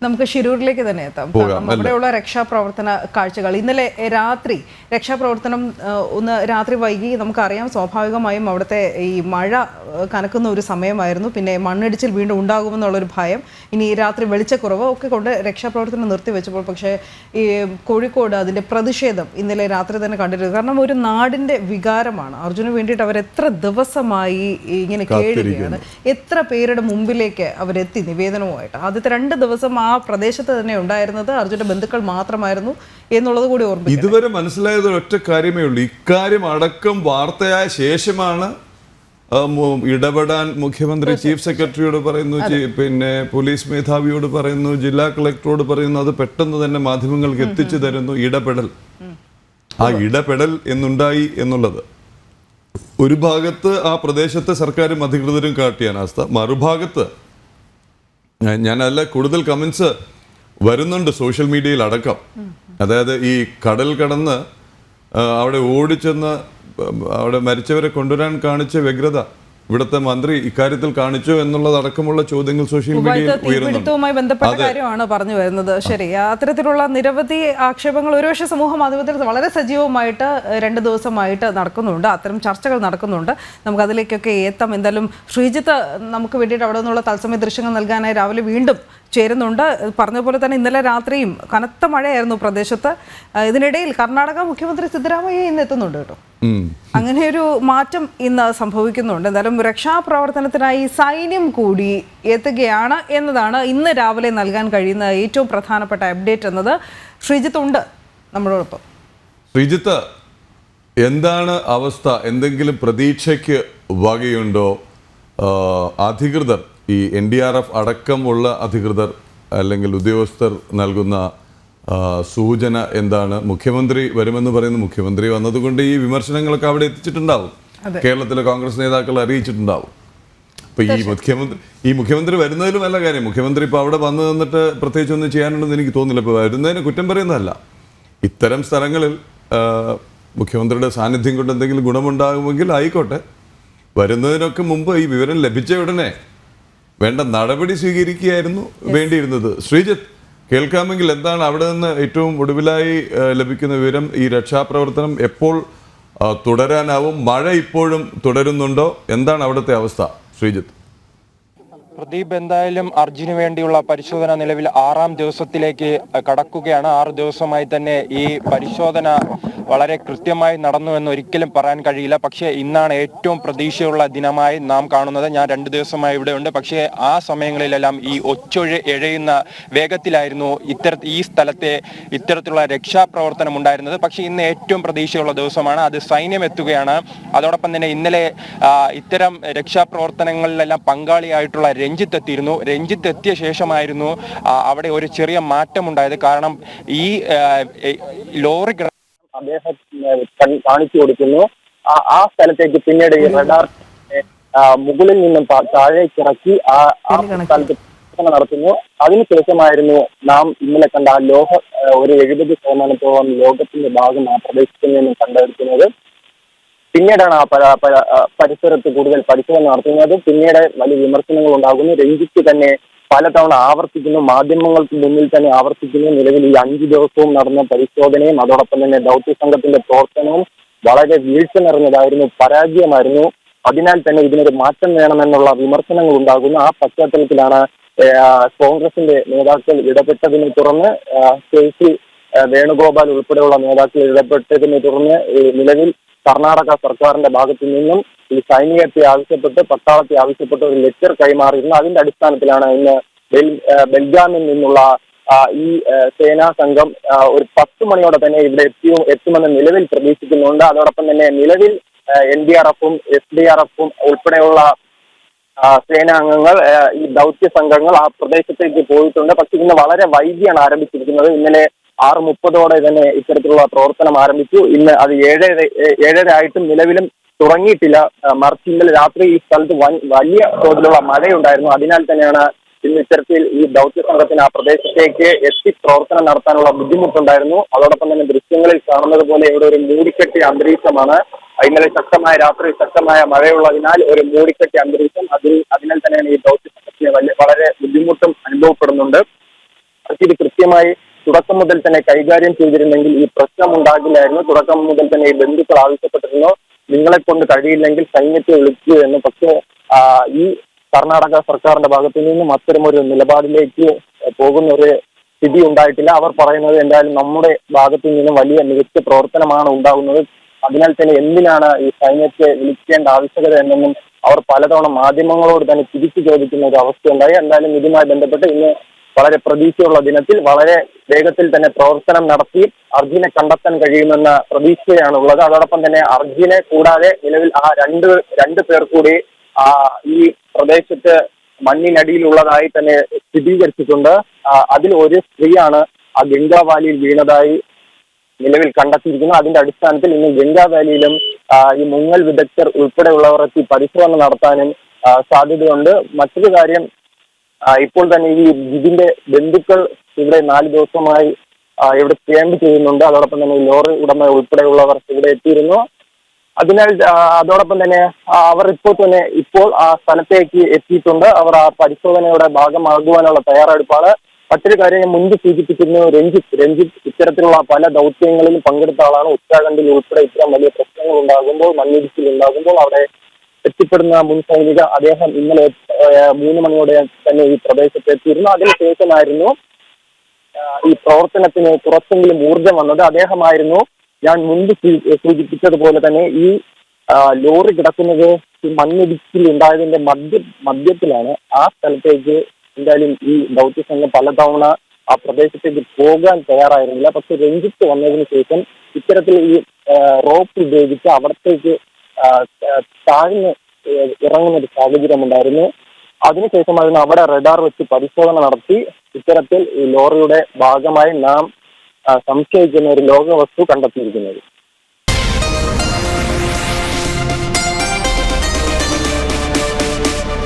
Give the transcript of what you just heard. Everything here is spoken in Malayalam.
നമുക്ക് ശിരൂരിലേക്ക് തന്നെ എത്താം. അവിടെയുള്ള രക്ഷാപ്രവർത്തന കാഴ്ചകൾ ഇന്നലെ രാത്രി രക്ഷാപ്രവർത്തനം ഒന്ന് രാത്രി വൈകി. നമുക്കറിയാം, സ്വാഭാവികമായും അവിടുത്തെ ഈ മഴ കനക്കുന്ന ഒരു സമയമായിരുന്നു. പിന്നെ മണ്ണിടിച്ചിൽ വീണ്ടും ഉണ്ടാകുമെന്നുള്ളൊരു ഭയം, ഇനി രാത്രി വെളിച്ചക്കുറവ് ഒക്കെ കൊണ്ട് രക്ഷാപ്രവർത്തനം നിർത്തിവെച്ചപ്പോൾ പക്ഷേ ഈ കോഴിക്കോട് അതിൻ്റെ പ്രതിഷേധം ഇന്നലെ രാത്രി തന്നെ കണ്ടിരുന്നു. കാരണം ഒരു നാടിൻ്റെ വികാരമാണ്. അർജുന് വേണ്ടിയിട്ട് അവർ എത്ര ദിവസമായി ഇങ്ങനെ കേഴുകയാണ്, എത്ര പേരുടെ മുമ്പിലേക്ക് അവരെത്തി നിവേദനവുമായിട്ട്. ആദ്യത്തെ 2 ദിവസം ആ പ്രദേശത്ത് തന്നെ ഉണ്ടായിരുന്നത് അർജുന്റെ ബന്ധുക്കൾ മാത്രമായിരുന്നു എന്നുള്ളത് കൂടി ഓർമ്മിക്കണം. ഇതുവരെ മനസ്സിലായത് ഒറ്റ കാര്യമേ ഉള്ളൂ. ഇക്കാര്യം അടക്കം വാർത്തയായ ശേഷമാണ് ഇടപെടാൻ മുഖ്യമന്ത്രി ചീഫ് സെക്രട്ടറിയോട് പറയുന്നു, പിന്നെ പോലീസ് മേധാവിയോട് പറയുന്നു, ജില്ലാ കളക്ടറോട് പറയുന്നു. അത് പെട്ടെന്ന് തന്നെ മാധ്യമങ്ങൾക്ക് എത്തിച്ചു തരുന്നു. ആ ഇടപെടൽ എന്നുണ്ടായി എന്നുള്ളത് ഒരു ഭാഗത്ത് ആ പ്രദേശത്തെ സർക്കാരും അധികൃതരും കാട്ടിയ അനാസ്ഥ, മറുഭാഗത്ത് ഞാനല്ല കൂടുതൽ കമന്റ്സ് വരുന്നുണ്ട് സോഷ്യൽ മീഡിയയിൽ അടക്കം. അതായത് ഈ കടൽ കടന്ന് അവിടെ ഓടിച്ചെന്ന് അവിടെ മരിച്ചവരെ കൊണ്ടുവരാൻ കാണിച്ച വ്യഗ്രത ഇവിടുത്തെ മന്ത്രി ഇക്കാര്യത്തിൽ കാണിച്ചു എന്നുള്ളതടക്കമുള്ള ചോദ്യങ്ങൾ സോഷ്യൽ മീഡിയയിൽ ഉയരുന്നുണ്ട്. ബന്ധപ്പെട്ട കാര്യമാണ് പറഞ്ഞു വരുന്നത്. ശരി, അത്തരത്തിലുള്ള നിരവധി ആക്ഷേപങ്ങൾ ഒരുപക്ഷെ സമൂഹ മാധ്യമത്തിൽ വളരെ സജീവമായിട്ട് 2 ദിവസമായിട്ട് നടക്കുന്നുണ്ട്. അത്തരം ചർച്ചകൾ നടക്കുന്നുണ്ട്. നമുക്ക് അതിലേക്കൊക്കെ എത്താം. എന്തായാലും ശ്രീജിത്ത് നമുക്ക് വേണ്ടിയിട്ട് അവിടെ നിന്നുള്ള തത്സമയ ദൃശ്യങ്ങൾ നൽകാനായി രാവിലെ വീണ്ടും ചേരുന്നുണ്ട്. പറഞ്ഞ പോലെ തന്നെ ഇന്നലെ രാത്രിയും കനത്ത മഴയായിരുന്നു പ്രദേശത്ത്. ഇതിനിടയിൽ കർണാടക മുഖ്യമന്ത്രി സിദ്ധരാമയ്യ ഇന്ന് എത്തുന്നുണ്ട് കേട്ടോ. അങ്ങനെ ഒരു മാറ്റം ഇന്ന് സംഭവിക്കുന്നുണ്ട്. എന്തായാലും രക്ഷാപ്രവർത്തനത്തിനായി സൈന്യം കൂടി എത്തുകയാണ് എന്നതാണ് ഇന്ന് രാവിലെ നൽകാൻ കഴിയുന്ന ഏറ്റവും പ്രധാനപ്പെട്ട അപ്ഡേറ്റ് എന്നത്. ശ്രീജിത്ത് ഉണ്ട് നമ്മളോടൊപ്പം. ശ്രീജിത്ത്, എന്താണ് അവസ്ഥ? എന്തെങ്കിലും പ്രതീക്ഷയ്ക്ക് വകയുണ്ടോ? അധികൃതർ, ഈ NDRF അടക്കമുള്ള അധികൃതർ അല്ലെങ്കിൽ ഉദ്യോഗസ്ഥർ നൽകുന്ന സൂചന എന്താണ്? മുഖ്യമന്ത്രി വരുമെന്ന് പറയുന്നു. മുഖ്യമന്ത്രി വന്നതുകൊണ്ട് ഈ വിമർശനങ്ങളൊക്കെ അവിടെ എത്തിച്ചിട്ടുണ്ടാവും, കേരളത്തിലെ കോൺഗ്രസ് നേതാക്കൾ അറിയിച്ചിട്ടുണ്ടാവും. അപ്പൊ ഈ മുഖ്യമന്ത്രി വരുന്നതിലും നല്ല കാര്യം. മുഖ്യമന്ത്രി ഇപ്പൊ അവിടെ വന്നു നിന്നിട്ട് പ്രത്യേകിച്ച് ഒന്നും ചെയ്യാനുണ്ടെന്ന് എനിക്ക് തോന്നുന്നില്ല. ഇപ്പൊ വരുന്നതിന് കുറ്റം പറയുന്നതല്ല, ഇത്തരം സ്ഥലങ്ങളിൽ മുഖ്യമന്ത്രിയുടെ സാന്നിധ്യം കൊണ്ട് എന്തെങ്കിലും ഗുണമുണ്ടാകുമെങ്കിൽ ആയിക്കോട്ടെ. വരുന്നതിനൊക്കെ മുമ്പ് ഈ വിവരം ലഭിച്ച ഉടനെ വേണ്ട നടപടി സ്വീകരിക്കുകയായിരുന്നു വേണ്ടിയിരുന്നത്. ശ്രീജിത്ത്, കേൾക്കാമെങ്കിൽ എന്താണ് അവിടെ നിന്ന് ഏറ്റവും ഒടുവിലായി ലഭിക്കുന്ന വിവരം? ഈ രക്ഷാപ്രവർത്തനം എപ്പോൾ തുടരാനാവും? മഴ ഇപ്പോഴും തുടരുന്നുണ്ടോ? എന്താണ് അവിടുത്തെ അവസ്ഥ ശ്രീജിത്ത്? പ്രദീപ്, എന്തായാലും അർജുന് വേണ്ടിയുള്ള പരിശോധന നിലവിൽ 6ാം ദിവസത്തിലേക്ക് കടക്കുകയാണ്. 6 ദിവസമായി തന്നെ ഈ പരിശോധന വളരെ കൃത്യമായി നടന്നുവെന്ന് ഒരിക്കലും പറയാൻ കഴിയില്ല. പക്ഷേ ഇന്നാണ് ഏറ്റവും പ്രതീക്ഷയുള്ള ദിനമായി നാം കാണുന്നത്. ഞാൻ 2 ദിവസമായി ഇവിടെ ഉണ്ട്. പക്ഷേ ആ സമയങ്ങളിലെല്ലാം ഈ എഴയുന്ന വേഗത്തിലായിരുന്നു ഈ സ്ഥലത്തെ ഇത്തരത്തിലുള്ള രക്ഷാപ്രവർത്തനം ഉണ്ടായിരുന്നത്. പക്ഷേ ഇന്ന് ഏറ്റവും പ്രതീക്ഷയുള്ള ദിവസമാണ്. അത് സൈന്യം എത്തുകയാണ്. അതോടൊപ്പം തന്നെ ഇന്നലെ ഇത്തരം രക്ഷാപ്രവർത്തനങ്ങളിലെല്ലാം പങ്കാളിയായിട്ടുള്ള രഞ്ജിത്ത് എത്തിയിരുന്നു. രഞ്ജിത്ത് എത്തിയ ശേഷമായിരുന്നു അവിടെ ഒരു ചെറിയ മാറ്റമുണ്ടായത്. കാരണം ഈ ലോറി അദ്ദേഹം കാണിച്ചു കൊടുക്കുന്നു. ആ സ്ഥലത്തേക്ക് പിന്നീട് ഈ റഡാർ മുകളിൽ നിന്നും താഴേക്കിറക്കി ആ സ്ഥലത്ത് നടത്തുന്നു. അതിനുശേഷമായിരുന്നു നാം ഇന്നലെ കണ്ട ആ ഒരു 70% ലോകത്തിന്റെ ഭാഗം ആ പ്രദേശത്തിൽ നിന്നും കണ്ടെടുക്കുന്നത്. പിന്നീടാണ് ആ പരിസരത്ത് കൂടുതൽ പരിശോധന നടത്തുന്നത്. പിന്നീട് വലിയ വിമർശനങ്ങൾ ഉണ്ടാകുന്നു. രഞ്ജിത്ത് തന്നെ പലതവണ ആവർത്തിക്കുന്നു, മാധ്യമങ്ങൾക്ക് മുന്നിൽ തന്നെ ആവർത്തിക്കുന്നു. നിലവിൽ ഈ 5 ദിവസവും നടന്ന പരിശോധനയും അതോടൊപ്പം തന്നെ ദൗത്യ സംഘത്തിന്റെ പ്രവർത്തനവും വളരെ വീഴ്ച നിറഞ്ഞതായിരുന്നു, പരാജയമായിരുന്നു. അതിനാൽ തന്നെ ഇതിനൊരു മാറ്റം വേണമെന്നുള്ള വിമർശനങ്ങൾ ഉണ്ടാകുന്നു. ആ പശ്ചാത്തലത്തിലാണ് കോൺഗ്രസിന്റെ നേതാക്കൾ ഇടപെട്ടതിനെ തുടർന്ന് KC വേണുഗോപാൽ ഉൾപ്പെടെയുള്ള നേതാക്കൾ ഇടപെട്ടതിനെ തുടർന്ന് നിലവിൽ കർണാടക സർക്കാരിന്റെ ഭാഗത്തു നിന്നും ഈ സൈനികത്തെ ആവശ്യപ്പെട്ട്, പട്ടാളത്തെ ആവശ്യപ്പെട്ട് ഒരു ലെറ്റർ കൈമാറിയിരുന്നു. അതിന്റെ അടിസ്ഥാനത്തിലാണ് ഇന്ന് ബെൽഗാമിൽ നിന്നുള്ള ഈ സേനാ സംഘം ഒരു 10 മണിയോടെ തന്നെ ഇവിടെ എത്തുമെന്ന് നിലവിൽ പ്രതീക്ഷിക്കുന്നുണ്ട്. അതോടൊപ്പം തന്നെ നിലവിൽ NDRFും SDRFും ഉൾപ്പെടെയുള്ള സേനാംഗങ്ങൾ, ഈ ദൗത്യ സംഘങ്ങൾ ആ പ്രദേശത്തേക്ക് പോയിട്ടുണ്ട്. പക്ഷെ ഇന്ന് വളരെ വൈകിയാണ് ആരംഭിച്ചിരിക്കുന്നത്. ഇന്നലെ 6:30 തന്നെ ഇത്തരത്തിലുള്ള പ്രവർത്തനം ആരംഭിച്ചു. ഇന്ന് അത് 7:30 ആയിട്ടും നിലവിലും തുടങ്ങിയിട്ടില്ല. മറിച്ച് ഇന്നലെ രാത്രി ഈ സ്ഥലത്ത് വലിയ തോതിലുള്ള മഴയുണ്ടായിരുന്നു. അതിനാൽ തന്നെയാണ് ഇന്ന് ഇത്തരത്തിൽ ഈ ദൗത്യ സംഘത്തിന് ആ പ്രദേശത്തേക്ക് എത്തി പ്രവർത്തനം നടത്താനുള്ള ബുദ്ധിമുട്ടുണ്ടായിരുന്നു. അതോടൊപ്പം തന്നെ ദൃശ്യങ്ങളിൽ കാണുന്നത് പോലെ ഇവിടെ ഒരു മൂടിക്കെട്ടിയ അന്തരീക്ഷമാണ്. ഇന്നലെ രാത്രി ശക്തമായ മഴയുള്ളതിനാൽ ഒരു മൂടിക്കെട്ടിയ അന്തരീക്ഷം. അതിനാൽ തന്നെയാണ് ഈ ദൗത്യ സംഘത്തിന് വളരെ ബുദ്ധിമുട്ടും അനുഭവപ്പെടുന്നുണ്ട്. ഇത് കൃത്യമായി തുടക്കം മുതൽ തന്നെ കൈകാര്യം ചെയ്തിരുന്നെങ്കിൽ ഈ പ്രശ്നം ഉണ്ടാകില്ലായിരുന്നു. തുടക്കം മുതൽ തന്നെ ഈ ബന്ധുക്കൾ ആവശ്യപ്പെട്ടിരുന്നു, നിങ്ങളെ കൊണ്ട് കഴിയില്ലെങ്കിൽ സൈന്യത്തെ വിളിക്കൂ എന്ന്. പക്ഷേ ഈ കർണാടക സർക്കാരിന്റെ ഭാഗത്തു നിന്നും അത്തരമൊരു നിലപാടിലേക്ക് പോകുന്ന ഒരു സ്ഥിതി ഉണ്ടായിട്ടില്ല. അവർ പറയുന്നത് എന്തായാലും നമ്മുടെ ഭാഗത്തു നിന്നും വലിയ മികച്ച പ്രവർത്തനമാണ് ഉണ്ടാകുന്നത്, അതിനാൽ തന്നെ എന്തിനാണ് ഈ സൈന്യത്തെ വിളിക്കേണ്ട ആവശ്യകത എന്നൊന്നും അവർ പലതവണ മാധ്യമങ്ങളോട് തന്നെ തിരിച്ചു ചോദിക്കുന്ന ഒരു അവസ്ഥയുണ്ടായി. എന്തായാലും ഇതുമായി ബന്ധപ്പെട്ട് ഇന്ന് വളരെ പ്രതീക്ഷയുള്ള ദിനത്തിൽ വളരെ വേഗത്തിൽ തന്നെ പ്രവർത്തനം നടത്തി അർജുനെ കണ്ടെത്താൻ കഴിയുമെന്ന പ്രതീക്ഷയാണുള്ളത്. അതോടൊപ്പം തന്നെ അർജുനെ കൂടാതെ നിലവിൽ ആ രണ്ട് പേർ കൂടി ഈ പ്രദേശത്ത് മണ്ണിനടിയിലുള്ളതായി തന്നെ സ്ഥിരീകരിച്ചിട്ടുണ്ട്. അതിൽ ഒരു സ്ത്രീയാണ് ആ ഗംഗാ വാലിയിൽ വീണതായി നിലവിൽ കണ്ടെത്തിയിരിക്കുന്നു. അതിന്റെ അടിസ്ഥാനത്തിൽ ഇന്ന് ഗംഗാ വാലിയിലും ഈ മുങ്ങൽ വിദഗ്ധർ ഉൾപ്പെടെയുള്ളവർ എത്തി പരിശോധന നടത്താനും സാധ്യതയുണ്ട്. മറ്റൊരു കാര്യം, ഇപ്പോൾ തന്നെ ഈ ഇതിന്റെ ബന്ധുക്കൾ ഇവിടെ 4 ദിവസമായി ഇവിടെ ക്യാമ്പ് ചെയ്യുന്നുണ്ട്. അതോടൊപ്പം തന്നെ ലോറി ഉടമ ഉൾപ്പെടെയുള്ളവർ ഇവിടെ എത്തിയിരുന്നു. അതിനാൽ അതോടൊപ്പം തന്നെ അവർ ഇപ്പോൾ ആ സ്ഥലത്തേക്ക് എത്തിയിട്ടുണ്ട്. അവർ ആ പരിശോധനയുടെ ഭാഗമാകുവാനുള്ള തയ്യാറെടുപ്പാണ്. മറ്റൊരു കാര്യം ഞാൻ മുൻപ് സൂചിപ്പിച്ചിരുന്നു, രഞ്ജിത്ത് ഇത്തരത്തിലുള്ള പല ദൗത്യങ്ങളിലും പങ്കെടുത്ത ആളാണ്. ഉത്തരാഖണ്ഡിൽ ഉൾപ്പെടെ ഇത്തരം വലിയ പ്രശ്നങ്ങൾ ഉണ്ടാകുമ്പോൾ, മണ്ണിടിച്ചിൽ ഉണ്ടാകുമ്പോൾ അവിടെ എത്തിപ്പെടുന്ന മുൻ സൈനിക അദ്ദേഹം ഇന്നലെ 3 മണിയോടെ തന്നെ ഈ പ്രദേശത്ത് എത്തിയിരുന്നു. അതിനുശേഷമായിരുന്നു ഈ പ്രവർത്തനത്തിന് കുറച്ചെങ്കിലും ഊർജം വന്നത്. അദ്ദേഹമായിരുന്നു ഞാൻ മുൻപ് സൂചിപ്പിച്ചതുപോലെ തന്നെ ഈ ലോറി കിടക്കുന്നത് മണ്ണിടിച്ചിൽ ഉണ്ടായതിന്റെ മധ്യത്തിലാണ്. ആ സ്ഥലത്തേക്ക് എന്തായാലും ഈ ദൗത്യ സംഘം പലതവണ ആ പ്രദേശത്തേക്ക് പോകാൻ തയ്യാറായിരുന്നില്ല. പക്ഷെ രഞ്ജിത്ത് വന്നതിന് ശേഷം ഇത്തരത്തിൽ ഈ റോപ്പ് ഉപയോഗിച്ച് അവിടത്തേക്ക് താഴ്ന്ന് ഇറങ്ങുന്ന ഒരു സാഹചര്യം ഉണ്ടായിരുന്നു. അതിനുശേഷമായിരുന്നു അവിടെ റഡാർ വെച്ച് പരിശോധന നടത്തി ഇത്തരത്തിൽ ഈ ലോറിയുടെ ഭാഗമായി നാം സംശയിക്കുന്ന ഒരു ലോഹവസ്തു കണ്ടെത്തിയിരിക്കുന്നത്.